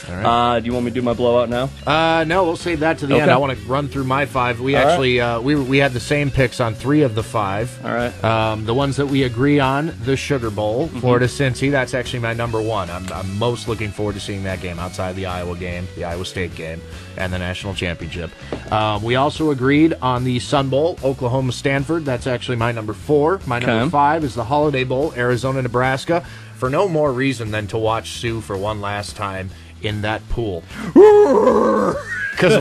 All right. Do you want me to do my blowout now? No, we'll save that to the end. I want to run through my 5. We actually we had the same picks on 3 of the 5. All right. The ones that we agree on, the Sugar Bowl, Florida-Cincy, that's actually my number 1. I'm most looking forward to seeing that game outside of the Iowa game, the Iowa State game, and the national championship. We also agreed on the Sun Bowl, Oklahoma-Stanford. That's actually my number 4. My number 5 is the Holiday Bowl, Arizona-Nebraska, for no more reason than to watch Sue for one last time in that pool. Because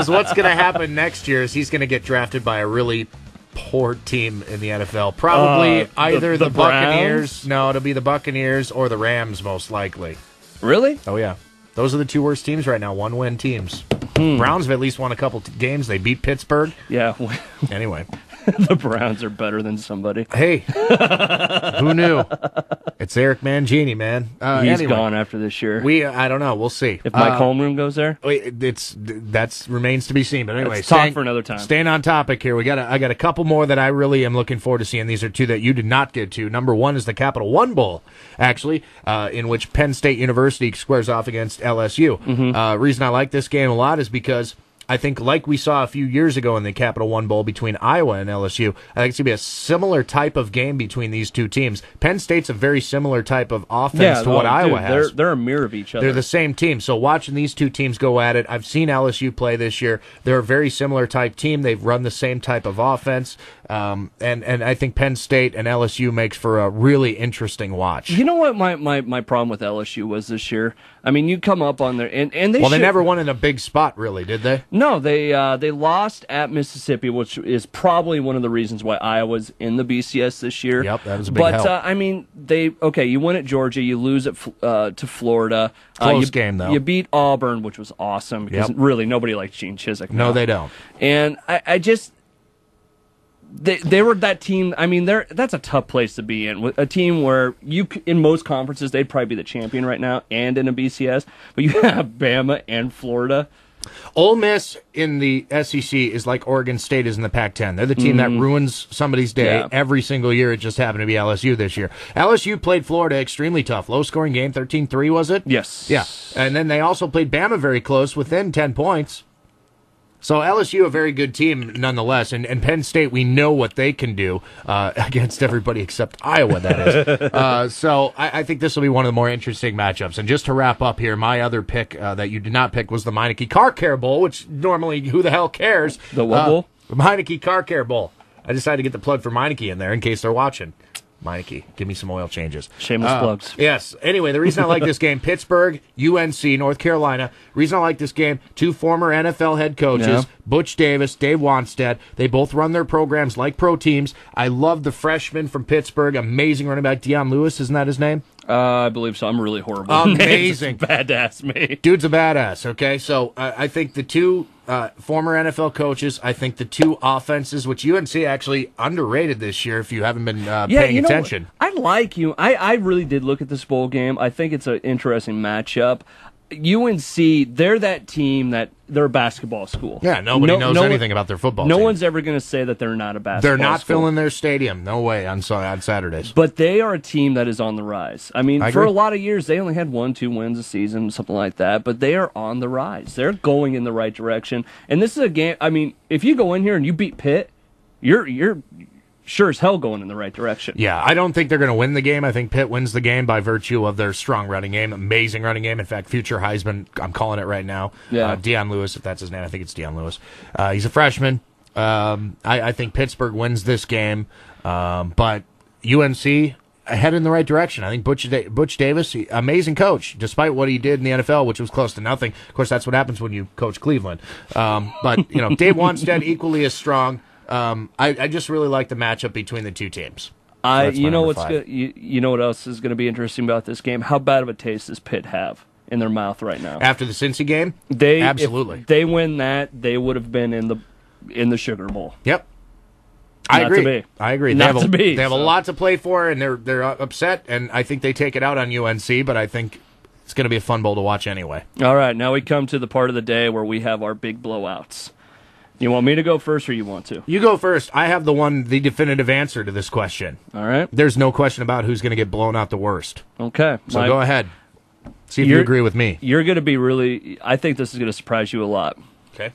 what's going to happen next year is he's going to get drafted by a really poor team in the NFL. Probably either the Buccaneers. No, it'll be the Buccaneers or the Rams, most likely. Really? Oh, yeah. Those are the 2 worst teams right now, 1-win teams. Browns have at least won a couple games. They beat Pittsburgh. Yeah. Anyway. The Browns are better than somebody. Hey, who knew? It's Eric Mangini, man. He's gone after this year. I don't know. We'll see. If Mike Holmgren goes there, that remains to be seen. But anyway, let's talk for another time. Staying on topic here, I got a couple more that I really am looking forward to seeing. These are 2 that you did not get to. Number 1 is the Capital One Bowl, actually, in which Penn State University squares off against LSU. Reason I like this game a lot is because I think, like we saw a few years ago in the Capital One Bowl between Iowa and LSU, I think it's going to be a similar type of game between these 2 teams. Penn State's a very similar type of offense to what Iowa has. They're a mirror of each other. They're the same team. So watching these 2 teams go at it, I've seen LSU play this year. They're a very similar type team. They've run the same type of offense. And I think Penn State and LSU makes for a really interesting watch. You know what my problem with LSU was this year? I mean, you come up on there, and they never won in a big spot, really, did they? No, they lost at Mississippi, which is probably one of the reasons why Iowa's in the BCS this year. Yep, that was a big help. But I mean, you win at Georgia, you lose at to Florida. Close game though. You beat Auburn, which was awesome because really nobody likes Gene Chizik. No, they don't. And I just. They were that team. I mean, that's a tough place to be in. A team where in most conferences they'd probably be the champion right now, and in a BCS. But you have Bama and Florida. Ole Miss in the SEC is like Oregon State is in the Pac-10. They're the team that ruins somebody's day every single year. It just happened to be LSU this year. LSU played Florida extremely tough. Low-scoring game, 13-3, was it? Yes. Yeah. And then they also played Bama very close, within 10 points. So LSU, a very good team nonetheless, and Penn State, we know what they can do against everybody except Iowa, that is. So I think this will be one of the more interesting matchups. And just to wrap up here, my other pick that you did not pick was the Meineke Car Care Bowl, which normally who the hell cares? The what bowl? The Meineke Car Care Bowl. I decided to get the plug for Meineke in there in case they're watching. Meineke, give me some oil changes. Shameless plugs. Yes. Anyway, the reason I like this game, Pittsburgh, UNC, North Carolina. Reason I like this game, 2 former NFL head coaches, Butch Davis, Dave Wanstead. They both run their programs like pro teams. I love the freshman from Pittsburgh, amazing running back, Deion Lewis, isn't that his name? I believe so. I'm really horrible. Amazing. Badass me. Dude's a badass, okay? So I think the 2 former NFL coaches, I think the 2 offenses, which UNC actually underrated this year if you haven't been paying attention. I like you. I really did look at this bowl game. I think it's an interesting matchup. UNC, they're that team that they're a basketball school. Yeah, nobody knows anything about their football team. No one's ever going to say that they're not a basketball They're not school. filling their stadium. No way on Saturdays. But they are a team that is on the rise. I mean, for a lot of years, they only had 1-2 wins a season, something like that. But they are on the rise. They're going in the right direction. And this is a game, I mean, if you go in here and you beat Pitt, you're sure as hell going in the right direction. Yeah, I don't think they're going to win the game. I think Pitt wins the game by virtue of their strong running game, amazing running game. In fact, future Heisman, I'm calling it right now. Yeah. Deion Lewis, if that's his name. I think it's Deion Lewis. He's a freshman. I think Pittsburgh wins this game, but UNC head in the right direction. I think Butch Davis, amazing coach, despite what he did in the NFL, which was close to nothing. Of course, that's what happens when you coach Cleveland. But Dave Wanstead equally as strong. I just really like the matchup between the 2 teams. So you know what's good? You know what else is going to be interesting about this game? How bad of a taste does Pitt have in their mouth right now? After the Cincy game, absolutely. If they win that, they would have been in the Sugar Bowl. Yep. I agree. They have a lot to play for, and they're upset, and I think they take it out on UNC. But I think it's going to be a fun bowl to watch anyway. All right, now we come to the part of the day where we have our big blowouts. You want me to go first, or you want to? You go first. I have the definitive answer to this question. All right. There's no question about who's going to get blown out the worst. Okay. So go ahead. See if you agree with me. You're going to be really... I think this is going to surprise you a lot. Okay.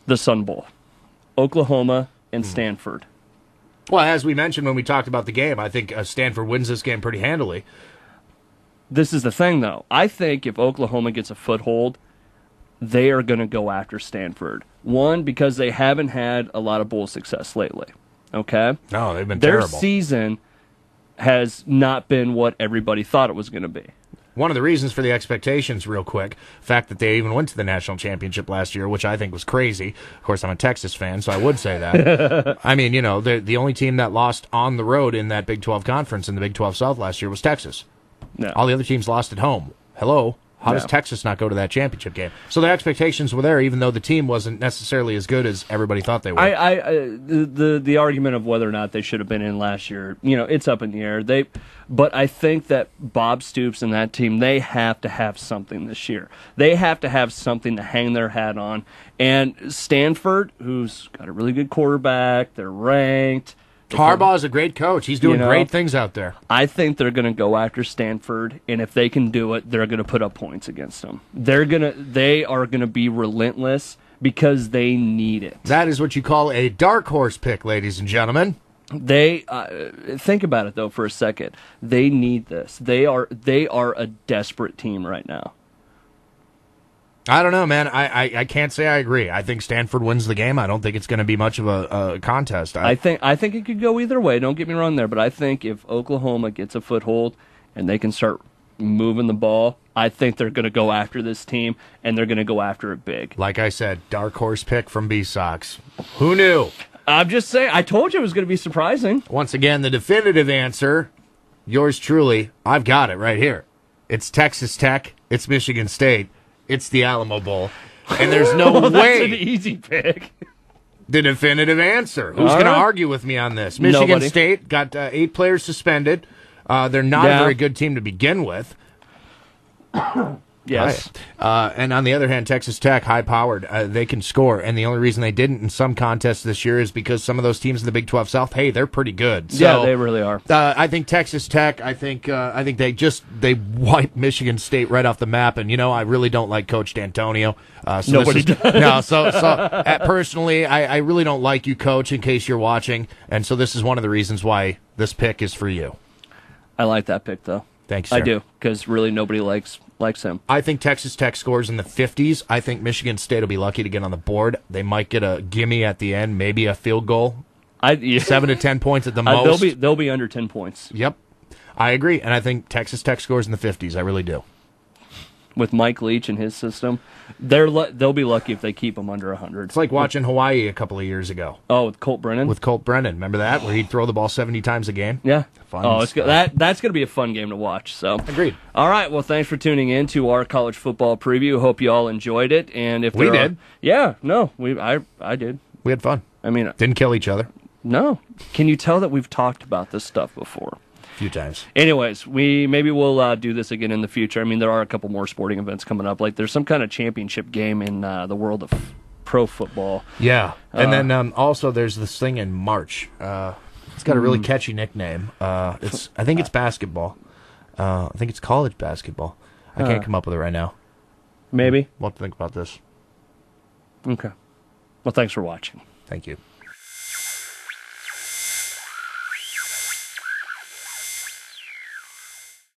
The Sun Bowl. Oklahoma and Stanford. Well, as we mentioned when we talked about the game, I think Stanford wins this game pretty handily. This is the thing, though. I think if Oklahoma gets a foothold, they are going to go after Stanford. One, because they haven't had a lot of bowl success lately. Okay? No, they've been terrible. terrible. Their season has not been what everybody thought it was going to be. One of the reasons for the expectations, real quick, the fact that they even went to the national championship last year, which I think was crazy. Of course, I'm a Texas fan, so I would say that. I mean, you know, the only team that lost on the road in that Big 12 conference in the Big 12 South last year was Texas. No. All the other teams lost at home. Hello? How does Texas not go to that championship game? So the expectations were there, even though the team wasn't necessarily as good as everybody thought they were. The argument of whether or not they should have been in last year, you know, it's up in the air. But I think that Bob Stoops and that team, they have to have something this year. They have to have something to hang their hat on. And Stanford, who's got a really good quarterback, they're ranked. Harbaugh is a great coach. He's doing great things out there. I think they're going to go after Stanford, and if they can do it, they're going to put up points against them. They are going to be relentless because they need it. That is what you call a dark horse pick, ladies and gentlemen. They think about it though for a second. They need this. They are a desperate team right now. I don't know, man. I can't say I agree. I think Stanford wins the game. I don't think it's going to be much of a contest. I think it could go either way. Don't get me wrong there, but I think if Oklahoma gets a foothold and they can start moving the ball, I think they're going to go after this team, and they're going to go after it big. Like I said, dark horse pick from B-Sox. Who knew? I'm just saying. I told you it was going to be surprising. Once again, the definitive answer, yours truly, I've got it right here. It's Texas Tech. It's Michigan State. It's the Alamo Bowl, and there's no way. That's an easy pick. The definitive answer. Who's going to argue with me on this? Michigan Nobody. State got 8 players suspended. They're not a very good team to begin with. Yes. And on the other hand, Texas Tech, high-powered. They can score, and the only reason they didn't in some contests this year is because some of those teams in the Big 12 South, hey, they're pretty good. So, yeah, they really are. I think Texas Tech, I think they wiped Michigan State right off the map, and, you know, I really don't like Coach D'Antonio. Nobody does. No, personally, I really don't like you, Coach, in case you're watching, and so this is one of the reasons why this pick is for you. I like that pick, though. Thanks, sir. I do, because really nobody likes him. I think Texas Tech scores in the 50s. I think Michigan State will be lucky to get on the board. They might get a gimme at the end, maybe a field goal. 7 to 10 points at the most. They'll be under 10 points. Yep. I agree, and I think Texas Tech scores in the 50s. I really do. With Mike Leach and his system, they'll be lucky if they keep them under 100. It's like watching Hawaii a couple of years ago. Oh, with Colt Brennan? With Colt Brennan. Remember that? Where he'd throw the ball 70 times a game? Yeah. Fun. Oh, that's going to be a fun game to watch. So agreed. All right. Well, thanks for tuning in to our college football preview. Hope you all enjoyed it. And if we did. I did. We had fun. I mean, didn't kill each other. No. Can you tell that we've talked about this stuff before? Few times. Anyways, we'll do this again in the future. I mean, there are a couple more sporting events coming up. Like there's some kind of championship game in the world of pro football. Yeah, and then also there's this thing in March. It's got a really catchy nickname. I think it's basketball. I think it's college basketball. I can't come up with it right now. Maybe we'll have to think about this. Okay. Well, thanks for watching. Thank you.